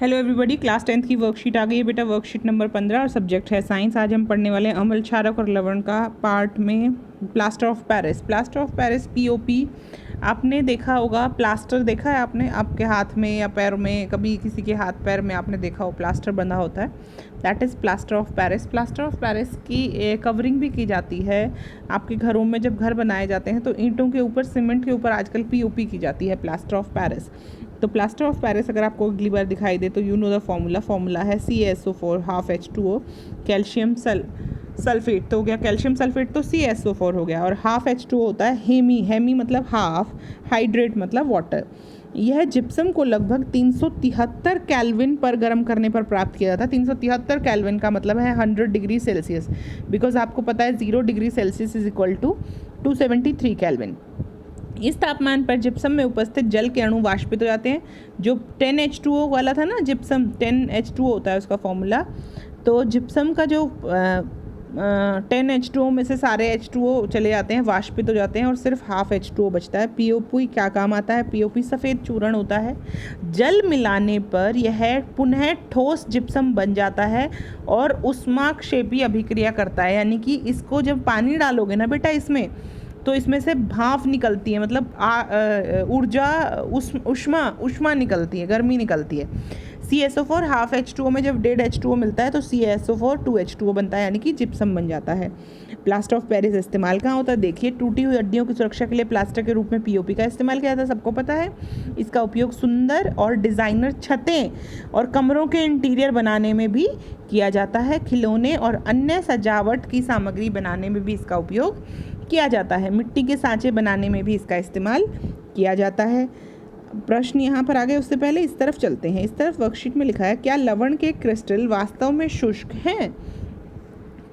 Hello everybody, class 10th की worksheet आ गई है बेटा। वर्कशीट नंबर 15 और सब्जेक्ट है साइंस। आज हम पढ़ने वाले हैं अम्ल क्षारक और लवण का पार्ट में plaster of Paris. Plaster of Paris POP आपने देखा होगा। प्लास्टर देखा है आपने आपके हाथ में या पैर में, कभी किसी के हाथ पैर में आपने देखा हो प्लास्टर बंधा होता है, that is plaster of Paris. Plaster of Paris की कवरिंग भी की जाती है आपके घरों में। जब घर बनाए जाते हैं तो ईंटों के ऊपर, सीमेंट के ऊपर आजकल पीओपी की जाती है, प्लास्टर ऑफ पेरिस। तो प्लास्टर ऑफ पेरिस अगर आपको अगली बार दिखाई दे तो यू नो द फॉर्मूला है CaSO4 half H2O, calcium sulphate तो हो गया, कैल्शियम सल्फेट तो CaSO4 हो गया, और हाफ H2O होता है हेमी मतलब हाफ, हाइड्रेट मतलब वाटर। यह जिप्सम को लगभग 373 केल्विन पर गर्म करने पर प्राप्त किया जाता है। 373 केल्विन का मतलब है 100 डिग्री सेल्सियस, बिकॉज आपको पता है 0 degree Celsius is equal to 273 kelvin. इस तापमान पर जिप्सम में उपस्थित जल के अणु वाष्पित हो जाते हैं। जो 10H2O वाला था ना, जिप्सम 10H2O होता है उसका फॉर्मूला। तो जिप्सम का जो 10H2O में से सारे H2O चले जाते हैं, वाष्पित हो जाते हैं, और सिर्फ हाफ H2O बचता है। पीओपी क्या काम आता है? पीओपी सफ़ेद चूर्ण होता है। जल मिलाने पर यह पुनः ठोस जिप्सम बन जाता है और ऊष्माक्षेपी अभिक्रिया करता है। यानी कि इसको जब पानी डालोगे ना बेटा इसमें, तो इसमें से भाप निकलती है, मतलब ऊर्जा, ऊष्मा निकलती है, गर्मी निकलती है। CaSO4 हाफ H2O में जब 1.5 H2O मिलता है तो CaSO4 2H2O बनता है, यानी कि जिप्सम बन जाता है। प्लास्टर ऑफ पेरिस इस्तेमाल कहाँ होता है? देखिए, टूटी हुई हड्डियों की सुरक्षा के लिए प्लास्टर के रूप में पीओपी का इस्तेमाल किया जाता है, सबको पता है। इसका उपयोग सुंदर और डिज़ाइनर छतें और कमरों के इंटीरियर बनाने में भी किया जाता है। खिलौने और अन्य सजावट की सामग्री बनाने में भी इसका उपयोग किया जाता है। मिट्टी के सांचे बनाने में भी इसका इस्तेमाल किया जाता है। प्रश्न यहाँ पर आ गए, उससे पहले इस तरफ चलते हैं। इस तरफ वर्कशीट में लिखा है, क्या लवण के क्रिस्टल वास्तव में शुष्क हैं?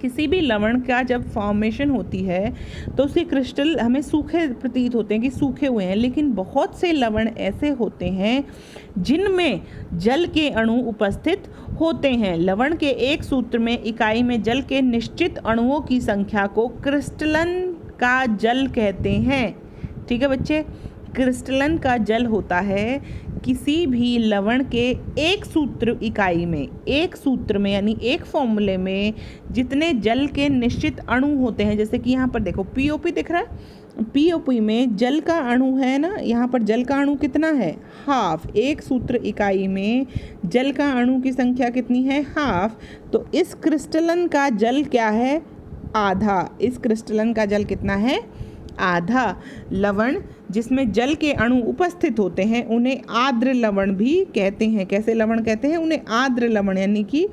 किसी भी लवण का जब फॉर्मेशन होती है तो उसके क्रिस्टल हमें सूखे प्रतीत होते हैं कि सूखे हुए हैं, लेकिन बहुत से लवण ऐसे होते हैं जिनमें जल के अणु उपस्थित होते हैं। लवण के एक सूत्र में इकाई में जल के निश्चित अणुओं की संख्या को क्रिस्टलन का जल कहते हैं। ठीक है बच्चे, क्रिस्टलन का जल होता है किसी भी लवण के एक सूत्र इकाई में, एक सूत्र में यानी एक फॉर्मूले में जितने जल के निश्चित अणु होते हैं। जैसे कि यहाँ पर देखो पीओपी दिख रहा है, पीओपी में जल का अणु है ना, यहाँ पर जल का अणु कितना है? हाफ। एक सूत्र इकाई में जल का अणु की संख्या कितनी है? हाफ। तो इस क्रिस्टलन का जल क्या है? आधा। इस क्रिस्टलन का जल कितना है? आधा। लवण जिसमें जल के अणु उपस्थित होते हैं उन्हें आर्द्र लवण भी कहते हैं। कैसे लवण कहते हैं? उन्हें आर्द्र लवण, यानी कि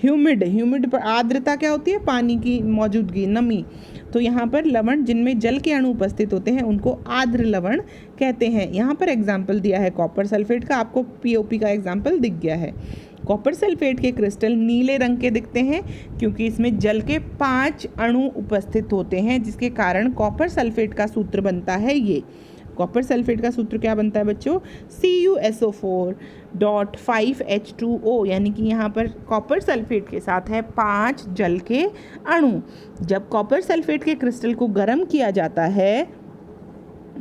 ह्यूमिड पर आर्द्रता क्या होती है? पानी की मौजूदगी, नमी। तो यहाँ पर लवण जिनमें जल के अणु उपस्थित होते हैं उनको आर्द्र लवण कहते हैं। यहाँ पर एग्जाम्पल दिया है कॉपर सल्फेट का, आपको पीओपी का एग्जाम्पल दिख गया है। कॉपर सल्फेट के क्रिस्टल नीले रंग के दिखते हैं क्योंकि इसमें जल के 5 अणु उपस्थित होते हैं, जिसके कारण कॉपर सल्फेट का सूत्र बनता है ये। कॉपर सल्फेट का सूत्र क्या बनता है बच्चों? CuSO4.5H2O, यानी कि यहाँ पर कॉपर सल्फेट के साथ है 5 जल के अणु। जब कॉपर सल्फेट के क्रिस्टल को गर्म किया जाता है,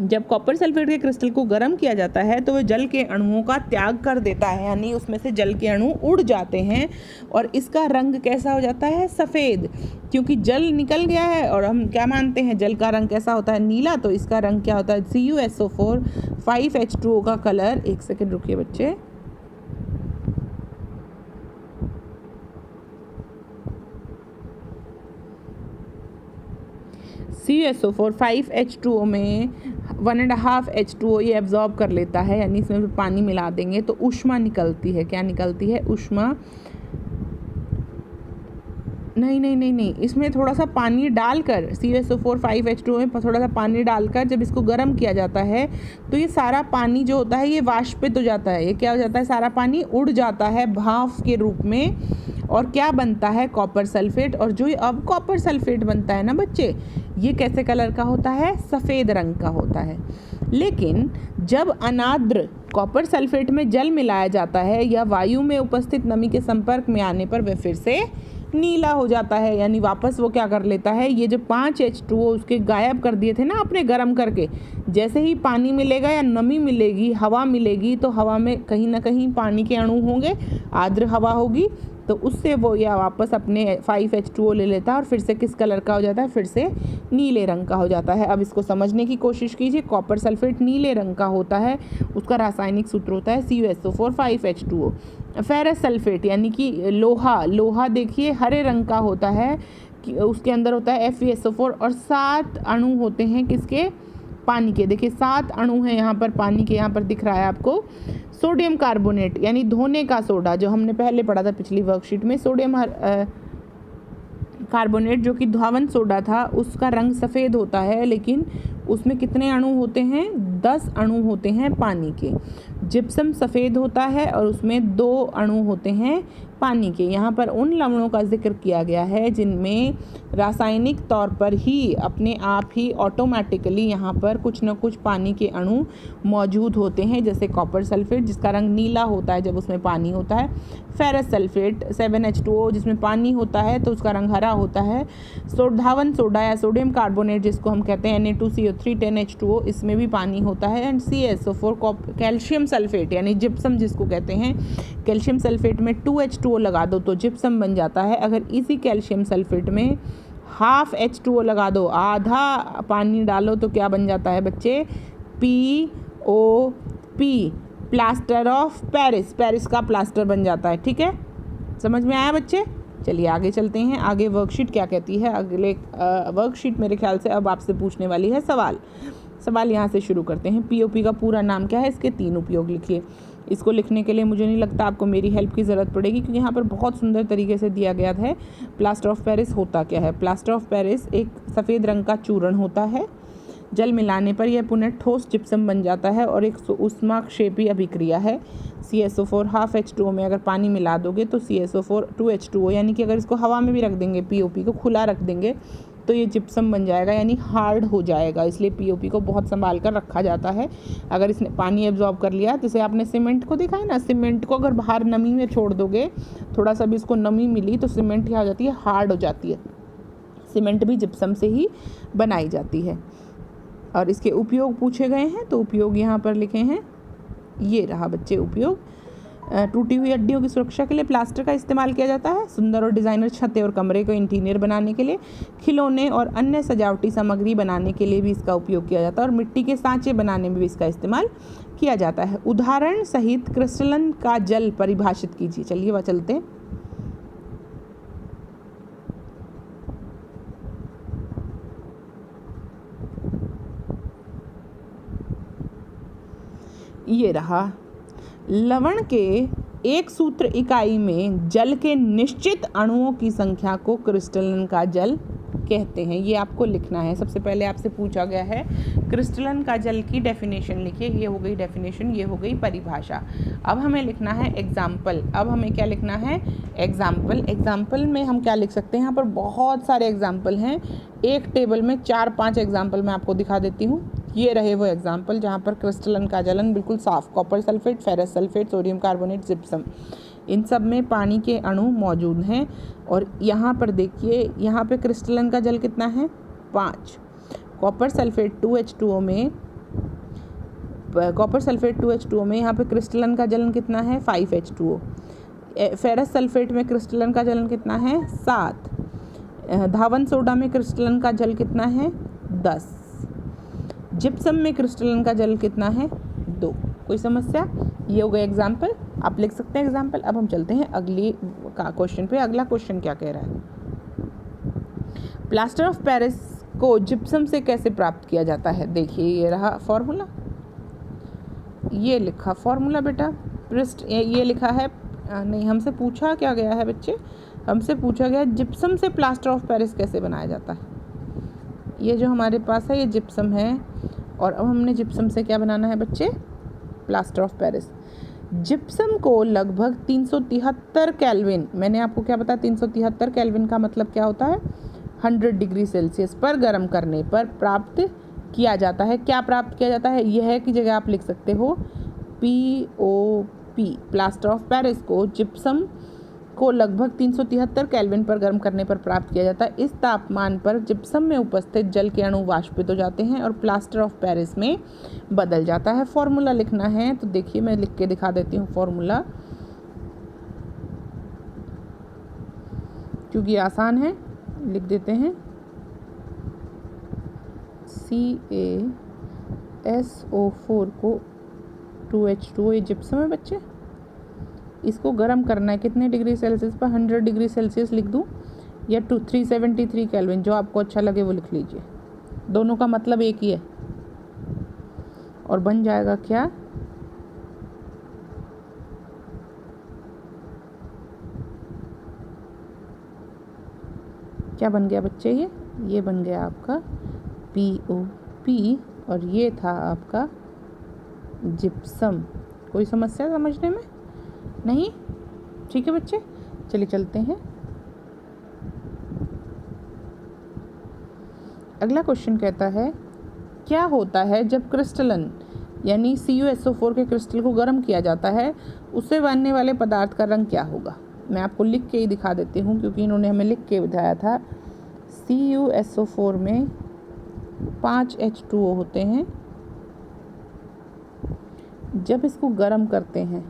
जब कॉपर सल्फेट के क्रिस्टल को गर्म किया जाता है तो वह जल के अणुओं का त्याग कर देता है, यानी उसमें से जल के अणु उड़ जाते हैं और इसका रंग कैसा हो जाता है? सफ़ेद, क्योंकि जल निकल गया है। और हम क्या मानते हैं, जल का रंग कैसा होता है? नीला। तो इसका रंग क्या होता है? CuSO4 5H2O का कलर, एक सेकेंड रुकिए बच्चे, CuSO4 5H2O में 1.5 H2O ये एब्जॉर्ब कर लेता है, यानी इसमें पानी मिला देंगे तो ऊष्मा निकलती है। क्या निकलती है? ऊष्मा। नहीं, इसमें थोड़ा सा पानी डालकर, CuSO4 5H2O में थोड़ा सा पानी डालकर जब इसको गर्म किया जाता है तो ये सारा पानी जो होता है ये वाष्पित हो जाता है। ये क्या हो जाता है? सारा पानी उड़ जाता है भाप के रूप में, और क्या बनता है? Copper sulphate. और जो अब कॉपर सल्फेट बनता है ना बच्चे, ये कैसे कलर का होता है? सफ़ेद रंग का होता है। लेकिन जब अनार्द्र कॉपर सल्फेट में जल मिलाया जाता है या वायु में उपस्थित नमी के संपर्क में आने पर वह फिर से नीला हो जाता है, यानी वापस वो क्या कर लेता है, ये जो 5 H2O उसके गायब कर दिए थे ना आपने गर्म करके, जैसे ही पानी मिलेगा या नमी मिलेगी, हवा मिलेगी, तो हवा में कहीं ना कहीं पानी के अणु होंगे, आर्द्र हवा होगी, तो उससे वो या वापस अपने 5 H2O ले लेता है और फिर से किस कलर का हो जाता है, फिर से नीले रंग का हो जाता है। अब इसको समझने की कोशिश कीजिए। कॉपर सल्फेट नीले रंग का होता है, उसका रासायनिक सूत्र होता है CuSO4 5H2O। फेरस सल्फेट यानी कि लोहा देखिए हरे रंग का होता है, कि उसके अंदर होता है FeSO4 और 7 अणु होते हैं किसके, पानी के। देखिए 7 अणु हैं यहाँ पर पानी के, यहाँ पर दिख रहा है आपको। सोडियम कार्बोनेट यानी धोने का सोडा, जो हमने पहले पढ़ा था पिछली वर्कशीट में, सोडियम कार्बोनेट जो कि धावन सोडा था, उसका रंग सफ़ेद होता है, लेकिन उसमें कितने अणु होते हैं, 10 अणु होते हैं पानी के। जिप्सम सफ़ेद होता है और उसमें 2 अणु होते हैं पानी के। यहाँ पर उन लवणों का जिक्र किया गया है जिनमें रासायनिक तौर पर ही अपने आप ही ऑटोमेटिकली यहाँ पर कुछ न कुछ पानी के अणु मौजूद होते हैं, जैसे कॉपर सल्फेट जिसका रंग नीला होता है जब उसमें पानी होता है, फेरस सल्फेट 7H2O जिसमें पानी होता है तो उसका रंग हरा होता है, धावन सोडा या सोडियम कार्बोनेट जिसको हम कहते हैं Na2CO3 10H2O, इसमें भी पानी होता है, एंड CaSO4 कैल्शियम सल्फेट यानी जिप्सम जिसको कहते हैं। कैल्शियम सल्फेट में 2H2O लगा दो तो जिप्सम बन जाता है। अगर इसी कैल्शियम सल्फेट में हाफ H2O लगा दो, आधा पानी डालो, तो क्या बन जाता है बच्चे, POP, plaster of Paris, Paris का प्लास्टर बन जाता है। ठीक है, समझ में आया बच्चे? चलिए आगे चलते हैं। आगे वर्कशीट क्या कहती है, अगले वर्कशीट मेरे ख्याल से अब आपसे पूछने वाली है सवाल यहाँ से शुरू करते हैं। POP का पूरा नाम क्या है, इसके 3 उपयोग लिखिए। इसको लिखने के लिए मुझे नहीं लगता आपको मेरी हेल्प की ज़रूरत पड़ेगी, क्योंकि यहाँ पर बहुत सुंदर तरीके से दिया गया है। प्लास्टर ऑफ पेरिस होता क्या है? प्लास्टर ऑफ पेरिस एक सफ़ेद रंग का चूर्ण होता है, जल मिलाने पर यह पुनः ठोस जिप्सम बन जाता है और एक ऊष्माक्षेपी अभिक्रिया है। CaSO4 हाफ H2O में अगर पानी मिला दोगे तो CaSO4 2H2O, यानी कि अगर इसको हवा में भी रख देंगे, POP को खुला रख देंगे, तो ये जिप्सम बन जाएगा, यानी हार्ड हो जाएगा। इसलिए POP को बहुत संभाल कर रखा जाता है। अगर इसने पानी एब्जॉर्ब कर लिया, जैसे आपने सीमेंट को देखा है ना, सीमेंट को अगर बाहर नमी में छोड़ दोगे, थोड़ा सा भी इसको नमी मिली तो सीमेंट क्या हो जाती है, हार्ड हो जाती है। सीमेंट भी जिप्सम से ही बनाई जाती है। और इसके उपयोग पूछे गए हैं, तो उपयोग यहाँ पर लिखे हैं, ये रहा बच्चे उपयोग। टूटी हुई हड्डियों की सुरक्षा के लिए प्लास्टर का इस्तेमाल किया जाता है। सुंदर और डिज़ाइनर छतें और कमरे को इंटीरियर बनाने के लिए, खिलौने और अन्य सजावटी सामग्री बनाने के लिए भी इसका उपयोग किया जाता है, और मिट्टी के सांचे बनाने में भी इसका इस्तेमाल किया जाता है। उदाहरण सहित क्रिस्टलन का जल परिभाषित कीजिए। चलिए वह चलते हैं। ये रहा, लवण के एक सूत्र इकाई में जल के निश्चित अणुओं की संख्या को क्रिस्टलन का जल कहते हैं। ये आपको लिखना है। सबसे पहले आपसे पूछा गया है क्रिस्टलन का जल की डेफिनेशन लिखिए। ये हो गई डेफिनेशन, ये हो गई परिभाषा। अब हमें लिखना है एग्जाम्पल। अब हमें क्या लिखना है, एग्जाम्पल। एग्जाम्पल में हम क्या लिख सकते हैं, यहाँ पर बहुत सारे एग्जाम्पल हैं। एक टेबल में 4-5 एग्जाम्पल मैं आपको दिखा देती हूँ। ये रहे वो एग्जाम्पल जहाँ पर क्रिस्टलन का जलन बिल्कुल साफ, copper sulphate, ferrous sulphate, sodium carbonate, gypsum, इन सब में पानी के अणु मौजूद हैं। और यहाँ पर देखिए, यहाँ पे क्रिस्टलन का जल कितना है, 5। कॉपर सल्फेट 2H2O में, कॉपर सल्फेट 2H2O में यहाँ पे क्रिस्टलन का जलन कितना है, 5H2O। फेरस सल्फेट में क्रिस्टलन का जलन कितना है, 7। धावन सोडा में क्रिस्टलन का जल कितना है, 10। जिप्सम में क्रिस्टलन का जल कितना है, 2। कोई समस्या? ये हो गए एग्जाम्पल, आप लिख सकते हैं एग्जाम्पल। अब हम चलते हैं अगली का क्वेश्चन पे। अगला क्वेश्चन क्या कह रहा है, प्लास्टर ऑफ पेरिस को जिप्सम से कैसे प्राप्त किया जाता है। देखिए ये रहा फॉर्मूला, ये लिखा फॉर्मूला बेटा, पृष्ठ ये लिखा है। नहीं, हमसे पूछा क्या गया है बच्चे, हमसे पूछा गया जिप्सम से प्लास्टर ऑफ पेरिस कैसे बनाया जाता है। ये जो हमारे पास है ये जिप्सम है, और अब हमने जिप्सम से क्या बनाना है बच्चे, प्लास्टर ऑफ पेरिस। जिप्सम को लगभग 373 केल्विन, मैंने आपको क्या बताया, 373 केल्विन का मतलब क्या होता है, 100 डिग्री सेल्सियस पर गर्म करने पर प्राप्त किया जाता है। क्या प्राप्त किया जाता है, यह की जगह आप लिख सकते हो POP, प्लास्टर ऑफ पेरिस को जिप्सम को लगभग 373 केल्विन पर गर्म करने पर प्राप्त किया जाता है। इस तापमान पर जिप्सम में उपस्थित जल के अणु वाष्पित हो जाते हैं और प्लास्टर ऑफ पेरिस में बदल जाता है। फॉर्मूला लिखना है तो देखिए मैं लिख के दिखा देती हूँ फॉर्मूला, क्योंकि आसान है, लिख देते हैं। CaSO4 को 2H2O, ये जिप्सम है बच्चे, इसको गर्म करना है कितने डिग्री सेल्सियस पर, 100 डिग्री सेल्सियस लिख दूँ या 373 केल्विन, जो आपको अच्छा लगे वो लिख लीजिए। दोनों का मतलब एक ही है। और बन जाएगा क्या, क्या बन गया बच्चे, ये बन गया आपका POP और ये था आपका जिप्सम। कोई समस्या समझने में नहीं? ठीक है बच्चे, चलिए चलते हैं। अगला क्वेश्चन कहता है क्या होता है जब क्रिस्टलन यानी CuSO4 के क्रिस्टल को गर्म किया जाता है, उससे बनने वाले पदार्थ का रंग क्या होगा। मैं आपको लिख के ही दिखा देती हूँ, क्योंकि इन्होंने हमें लिख के बताया था। CuSO4 में 5 H2O होते हैं। जब इसको गर्म करते हैं,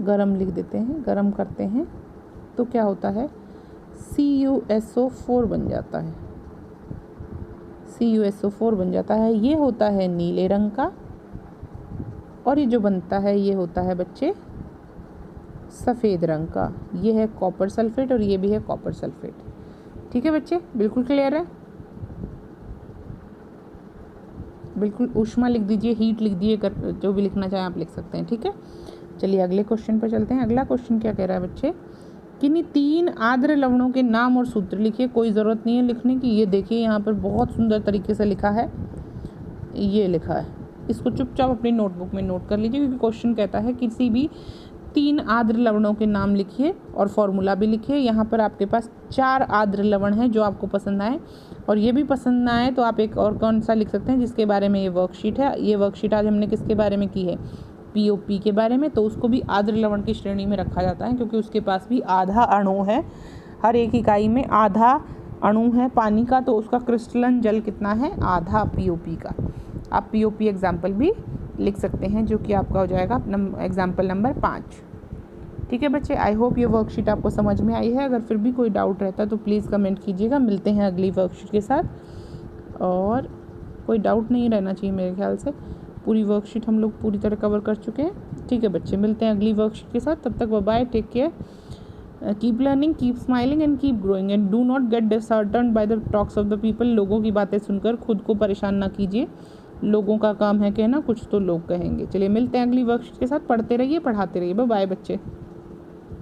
गर्म लिख देते हैं, गर्म करते हैं तो क्या होता है, CuSO4 बन जाता है। CuSO4 बन जाता है। ये होता है नीले रंग का, और ये जो बनता है ये होता है बच्चे सफ़ेद रंग का। ये है कॉपर सल्फेट और ये भी है कॉपर सल्फेट। ठीक है बच्चे, बिल्कुल क्लियर है। बिल्कुल ऊष्मा लिख दीजिए, हीट लिख दीजिए, जो भी लिखना चाहें आप लिख सकते हैं। ठीक है, चलिए अगले क्वेश्चन पर चलते हैं। अगला क्वेश्चन क्या कह रहा है बच्चे, किन्हीं 3 आर्द्र लवणों के नाम और सूत्र लिखिए। कोई ज़रूरत नहीं है लिखने की, ये देखिए यहाँ पर बहुत सुंदर तरीके से लिखा है, ये लिखा है। इसको चुपचाप अपनी नोटबुक में नोट कर लीजिए, क्योंकि क्वेश्चन कहता है किसी भी 3 आर्द्र लवणों के नाम लिखिए और फॉर्मूला भी लिखिए। यहाँ पर आपके पास 4 आर्द्र लवण हैं जो आपको पसंद आए, और ये भी पसंद ना आए तो आप एक और कौन सा लिख सकते हैं जिसके बारे में ये वर्कशीट है। ये वर्कशीट आज हमने किसके बारे में की है, POP के बारे में। तो उसको भी आर्द्र लवण की श्रेणी में रखा जाता है, क्योंकि उसके पास भी आधा अणु है, हर एक इकाई में आधा अणु है पानी का, तो उसका क्रिस्टलन जल कितना है, आधा POP का। आप POP एग्जाम्पल भी लिख सकते हैं, जो कि आपका हो जाएगा एग्जाम्पल नंबर 5। ठीक है बच्चे, आई होप ये वर्कशीट आपको समझ में आई है। अगर फिर भी कोई डाउट रहता है तो प्लीज़ कमेंट कीजिएगा। मिलते हैं अगली वर्कशीट के साथ, और कोई डाउट नहीं रहना चाहिए मेरे ख्याल से। पूरी वर्कशीट हम लोग पूरी तरह कवर कर चुके हैं। ठीक है बच्चे, मिलते हैं अगली वर्कशीट के साथ। तब तक bye, take care, keep learning, keep smiling and keep growing, and do not get disheartened by the talks of the people. लोगों की बातें सुनकर खुद को परेशान ना कीजिए, लोगों का काम है कहना, कुछ तो लोग कहेंगे। चलिए मिलते हैं अगली वर्कशीट के साथ। पढ़ते रहिए, पढ़ाते रहिए। बाय बच्चे।